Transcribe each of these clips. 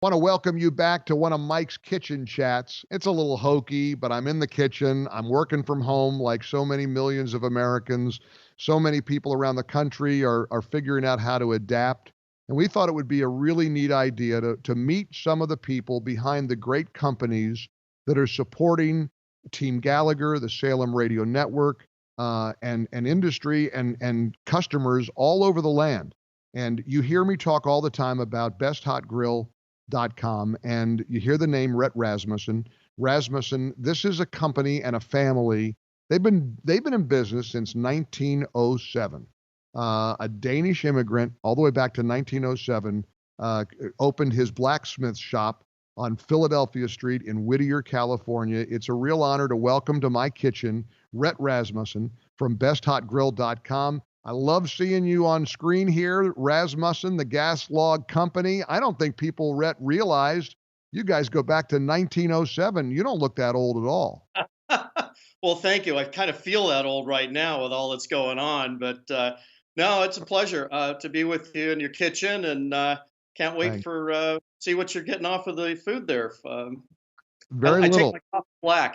Want to welcome you back to one of Mike's kitchen chats. It's a little hokey, but I'm in the kitchen. I'm working from home like so many millions of Americans. So many people around the country are figuring out how to adapt. And we thought it would be a really neat idea to meet some of the people behind the great companies that are supporting Team Gallagher, the Salem Radio Network, and industry and customers all over the land. And you hear me talk all the time about besthotgrill.com, and you hear the name Rett Rasmussen. Rasmussen, this is a company and a family. They've been in business since 1907. A Danish immigrant, all the way back to 1907, opened his blacksmith shop on Philadelphia Street in Whittier, California. It's a real honor to welcome to my kitchen Rett Rasmussen from besthotgrill.com. I love seeing you on screen here, Rasmussen, the gas log company. I don't think people realized you guys go back to 1907. You don't look that old at all. Well, thank you. I kind of feel that old right now with all that's going on, but no, it's a pleasure to be with you in your kitchen, and can't wait Thanks. for see what you're getting off of the food there. Very I take little. my coffee black,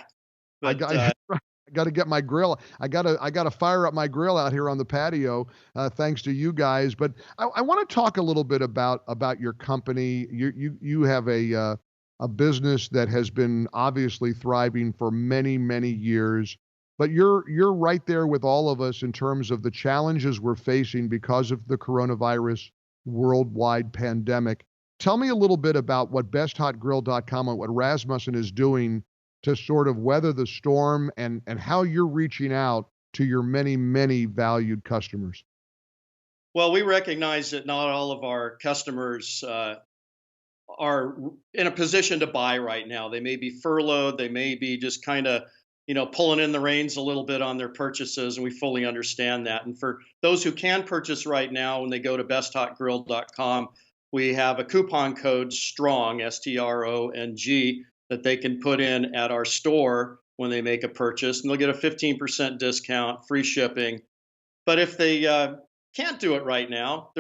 I but got, I got to get my grill. I got to fire up my grill out here on the patio, thanks to you guys. But I want to talk a little bit about your company. You have a business that has been obviously thriving for many years. But you're right there with all of us in terms of the challenges we're facing because of the coronavirus worldwide pandemic. Tell me a little bit about what besthotgrill.com and what Rasmussen is doing to sort of weather the storm and how you're reaching out to your many valued customers. well, we recognize that not all of our customers are in a position to buy right now. They may be furloughed. They may be just kind of, pulling in the reins a little bit on their purchases, and we fully understand that. And for those who can purchase right now, when they go to besthotgrill.com, we have a coupon code STRONG, STRONG, that they can put in at our store when they make a purchase, and they'll get a 15% discount, free shipping. But if they can't do it right now,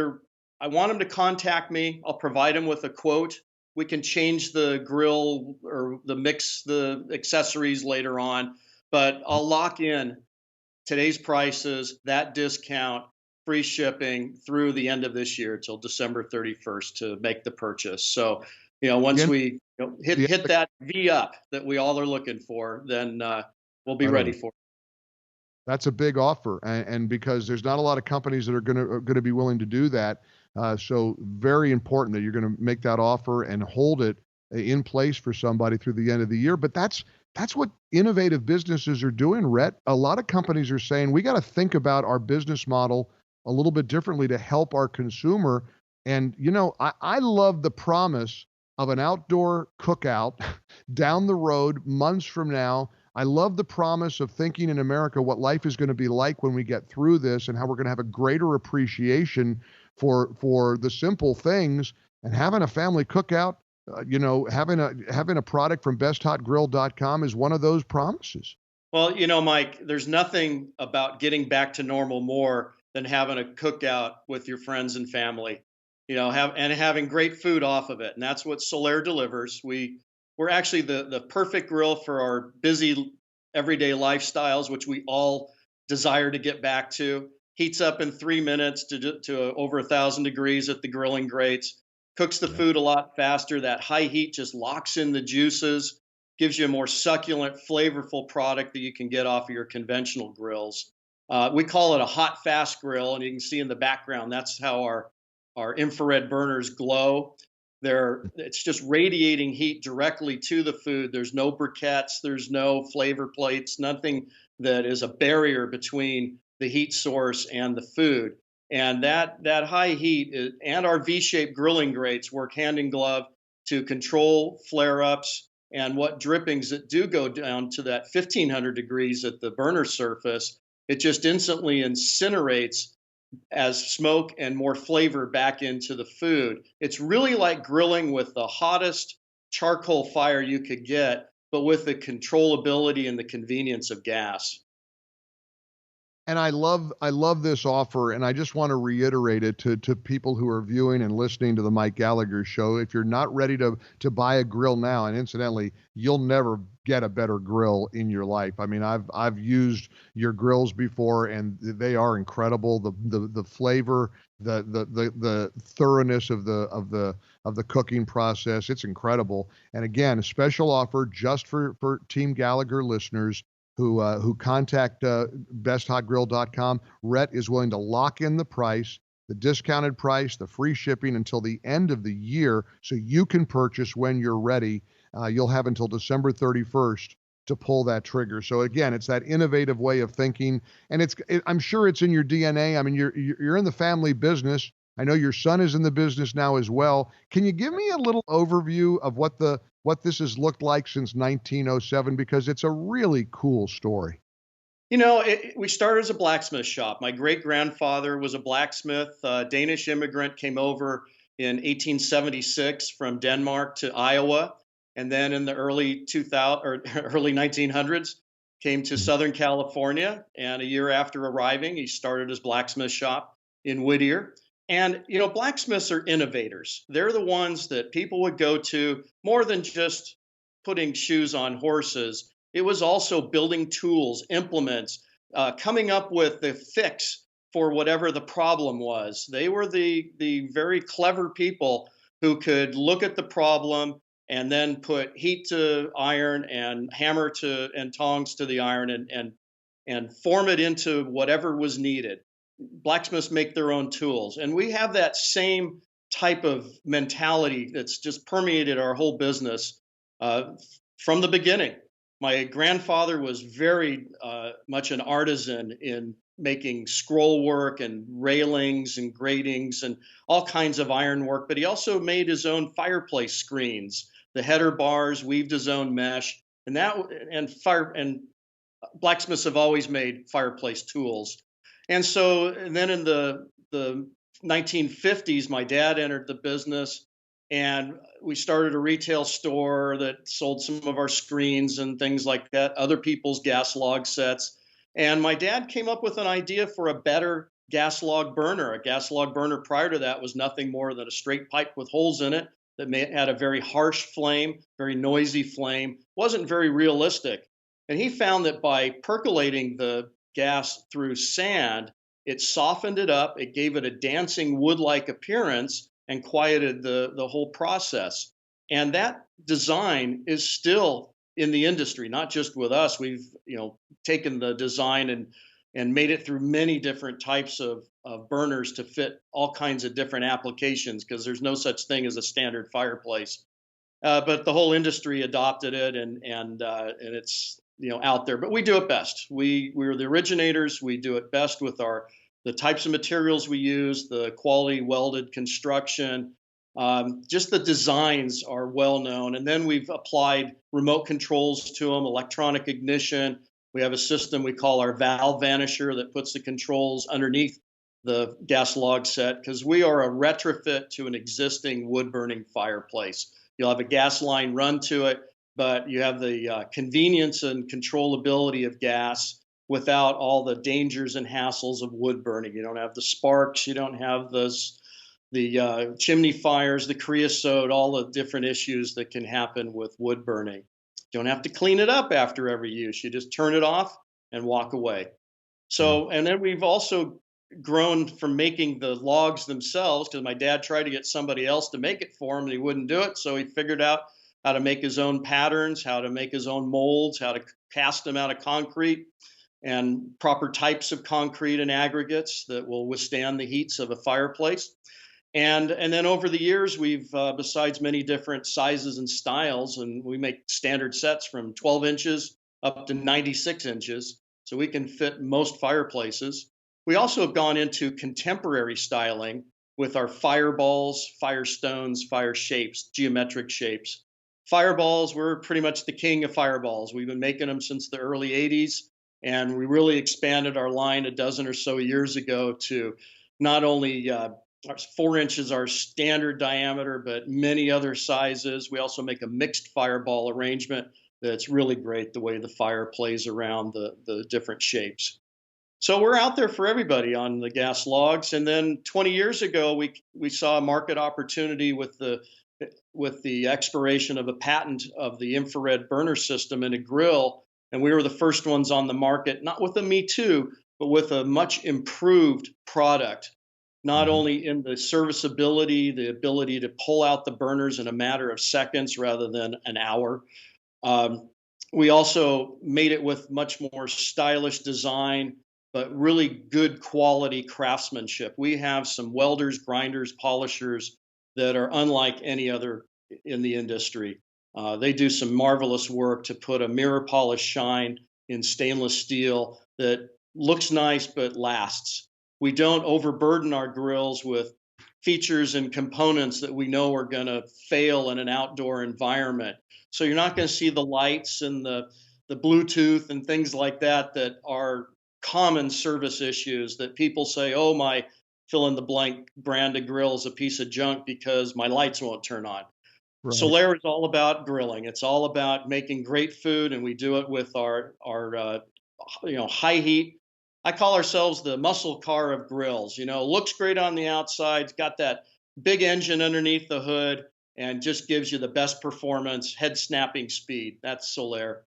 I want them to contact me. I'll provide them with a quote. We can change the grill or the accessories later on, but I'll lock in today's prices, that discount, free shipping through the end of this year till December 31st to make the purchase. So, The once end, we the hit end, that V up that we all are looking for, then we'll be right ready on. for it. That's a big offer, and because there's not a lot of companies that are gonna be willing to do that, so very important that you're gonna make that offer and hold it in place for somebody through the end of the year. But that's what innovative businesses are doing, Rhett. A lot of companies are saying we got to think about our business model a little bit differently to help our consumer. And I love the promise of an outdoor cookout down the road months from now. I love the promise of thinking in America what life is going to be like when we get through this and how we're going to have a greater appreciation for the simple things and having a family cookout. Having a product from besthotgrill.com is one of those promises. Well, Mike, there's nothing about getting back to normal more than having a cookout with your friends and family, having great food off of it. And that's what Solaire delivers. We're actually the perfect grill for our busy everyday lifestyles, which we all desire to get back to. Heats up in 3 minutes to over 1,000 degrees at the grilling grates. Cooks the Yeah. food a lot faster. That high heat just locks in the juices, gives you a more succulent, flavorful product that you can get off of your conventional grills. We call it a hot, fast grill, and you can see in the background that's how our infrared burners glow. It's just radiating heat directly to the food. There's no briquettes, there's no flavor plates, nothing that is a barrier between the heat source and the food. And that high heat and our V-shaped grilling grates work hand in glove to control flare-ups and what drippings that do go down to that 1,500 degrees at the burner surface. It just instantly incinerates as smoke and more flavor back into the food. It's really like grilling with the hottest charcoal fire you could get, but with the controllability and the convenience of gas. And I love this offer, and I just want to reiterate it to people who are viewing and listening to the Mike Gallagher show. If you're not ready to buy a grill now, and incidentally, you'll never get a better grill in your life. I mean, I've used your grills before, and they are incredible. The flavor, the thoroughness of the cooking process, it's incredible. And again, a special offer just for Team Gallagher listeners who contact besthotgrill.com. Rhett is willing to lock in the price, the discounted price, the free shipping until the end of the year, so you can purchase when you're ready. You'll have until December 31st to pull that trigger. So again, it's that innovative way of thinking, and I'm sure it's in your DNA. I mean, you're in the family business. I know your son is in the business now as well. Can you give me a little overview of what this has looked like since 1907? Because it's a really cool story. We started as a blacksmith shop. My great grandfather was a blacksmith. A Danish immigrant came over in 1876 from Denmark to Iowa, and then in the early 2000 or early 1900s came to Southern California. And a year after arriving, he started his blacksmith shop in Whittier. And blacksmiths are innovators. They're the ones that people would go to more than just putting shoes on horses. It was also building tools, implements, coming up with the fix for whatever the problem was. They were the very clever people who could look at the problem and then put heat to iron and hammer to and tongs to the iron and form it into whatever was needed. Blacksmiths make their own tools, and we have that same type of mentality that's just permeated our whole business uh, from the beginning. My grandfather was very much an artisan in making scroll work and railings and gratings and all kinds of ironwork, but he also made his own fireplace screens, the header bars, weaved his own mesh, and blacksmiths have always made fireplace tools. And then in the 1950s, my dad entered the business, and we started a retail store that sold some of our screens and things like that, other people's gas log sets. And my dad came up with an idea for a better gas log burner. A gas log burner prior to that was nothing more than a straight pipe with holes in it had a very harsh flame, very noisy flame, wasn't very realistic. And he found that by percolating the gas through sand, it softened it up, it gave it a dancing wood-like appearance, and quieted the whole process. And that design is still in the industry, not just with us. We've taken the design and made it through many different types of burners to fit all kinds of different applications, because there's no such thing as a standard fireplace. But the whole industry adopted it, and it's out there. But we do it best. We're the originators. We do it best with the types of materials we use, the quality welded construction. Just the designs are well known, and then we've applied remote controls to them, electronic ignition. We have a system we call our valve vanisher that puts the controls underneath the gas log set, because we are a retrofit to an existing wood burning fireplace. You'll have a gas line run to it, but you have the convenience and controllability of gas without all the dangers and hassles of wood burning. You don't have the sparks, you don't have the chimney fires, the creosote, all the different issues that can happen with wood burning. You don't have to clean it up after every use. You just turn it off and walk away. Yeah. And then we've also grown from making the logs themselves, because my dad tried to get somebody else to make it for him and he wouldn't do it. So he figured out how to make his own patterns, how to make his own molds, how to cast them out of concrete, and proper types of concrete and aggregates that will withstand the heats of a fireplace. And then over the years, we've besides many different sizes and styles, and we make standard sets from 12 inches up to 96 inches, so we can fit most fireplaces. We also have gone into contemporary styling with our fireballs, firestones, fire shapes, geometric shapes. Fireballs, we're pretty much the king of fireballs. We've been making them since the early 80s, and we really expanded our line a dozen or so years ago to not only 4 inches our standard diameter, but many other sizes. We also make a mixed fireball arrangement that's really great, the way the fire plays around the different shapes. So we're out there for everybody on the gas logs. And then 20 years ago, we saw a market opportunity with the expiration of a patent of the infrared burner system in a grill, and we were the first ones on the market, not with a Me Too, but with a much improved product. Not Hmm. only in the serviceability, the ability to pull out the burners in a matter of seconds rather than an hour. Um, we also made it with much more stylish design, but really good quality craftsmanship. We have some welders, grinders, polishers that are unlike any other in the industry. They do some marvelous work to put a mirror polish shine in stainless steel that looks nice but lasts. We don't overburden our grills with features and components that we know are going to fail in an outdoor environment. So you're not going to see the lights and the Bluetooth and things like that that are common service issues that people say, "Oh, my fill in the blank brand of grill is a piece of junk because my lights won't turn on." Right. Solaire is all about grilling. It's all about making great food, and we do it with our high heat. I call ourselves the muscle car of grills. Looks great on the outside. It's got that big engine underneath the hood, and just gives you the best performance, head snapping speed. That's Solaire.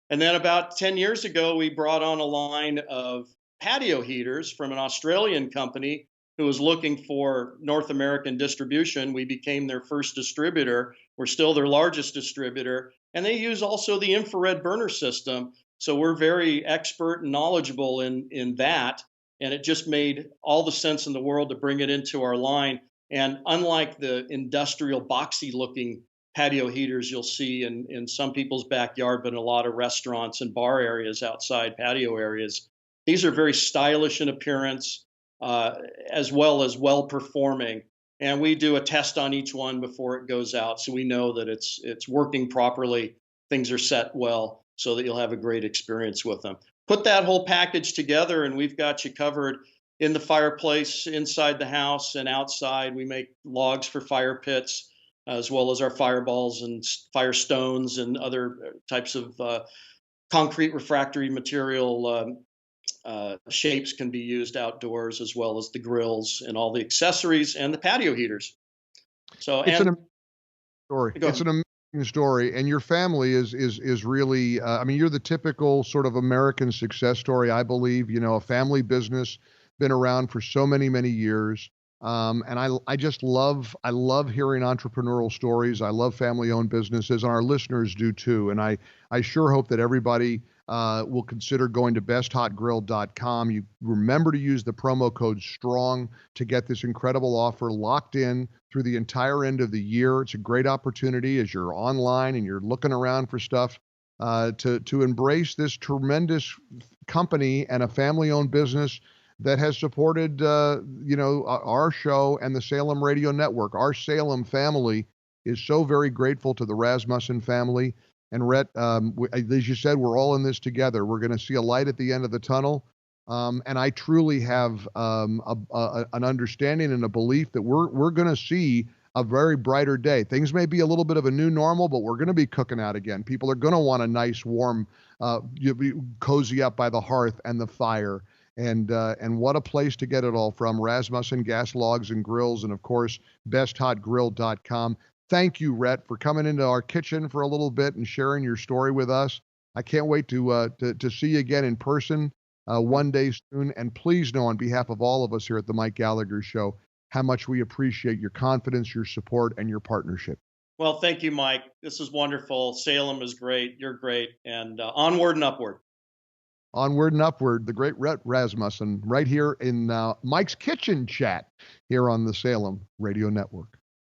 And then about 10 years ago, we brought on a line of patio heaters from an Australian company who was looking for North American distribution. We became their first distributor. We're still their largest distributor. And they use also the infrared burner system. So we're very expert and knowledgeable in that. And it just made all the sense in the world to bring it into our line. And unlike the industrial boxy looking patio heaters you'll see in some people's backyard, but in a lot of restaurants and bar areas outside patio areas. These are very stylish in appearance, as well as well performing. And we do a test on each one before it goes out, so we know that it's working properly. Things are set well, so that you'll have a great experience with them. Put that whole package together, and we've got you covered in the fireplace, inside the house, and outside. We make logs for fire pits, as well as our fireballs and firestones and other types of concrete refractory material shapes can be used outdoors, as well as the grills and all the accessories and the patio heaters. So, It's an and amazing story. go It's ahead. an amazing story, and your family is really. I mean, you're the typical sort of American success story, I believe. A family business, been around for so many years. And I just love hearing entrepreneurial stories. I love family owned businesses, and our listeners do too. And I sure hope that everybody will consider going to besthotgrill.com. You remember to use the promo code STRONG to get this incredible offer locked in through the entire end of the year. It's a great opportunity as you're online and you're looking around for stuff to embrace this tremendous company and a family owned business that has supported, our show and the Salem Radio Network. Our Salem family is so very grateful to the Rasmussen family. And Rhett, as you said, we're all in this together. We're going to see a light at the end of the tunnel. And I truly have an understanding and a belief that we're going to see a very brighter day. Things may be a little bit of a new normal, but we're going to be cooking out again. People are going to want a nice, warm, cozy up by the hearth and the fire. And what a place to get it all from. Rasmussen Gas Logs and Grills, and of course, besthotgrill.com. Thank you, Rhett, for coming into our kitchen for a little bit and sharing your story with us. I can't wait to see you again in person one day soon. And please know, on behalf of all of us here at the Mike Gallagher Show, how much we appreciate your confidence, your support, and your partnership. Well, thank you, Mike. This is wonderful. Salem is great. You're great. And onward and upward. Onward and upward, the great Rhett Rasmussen, right here in Mike's Kitchen Chat here on the Salem Radio Network.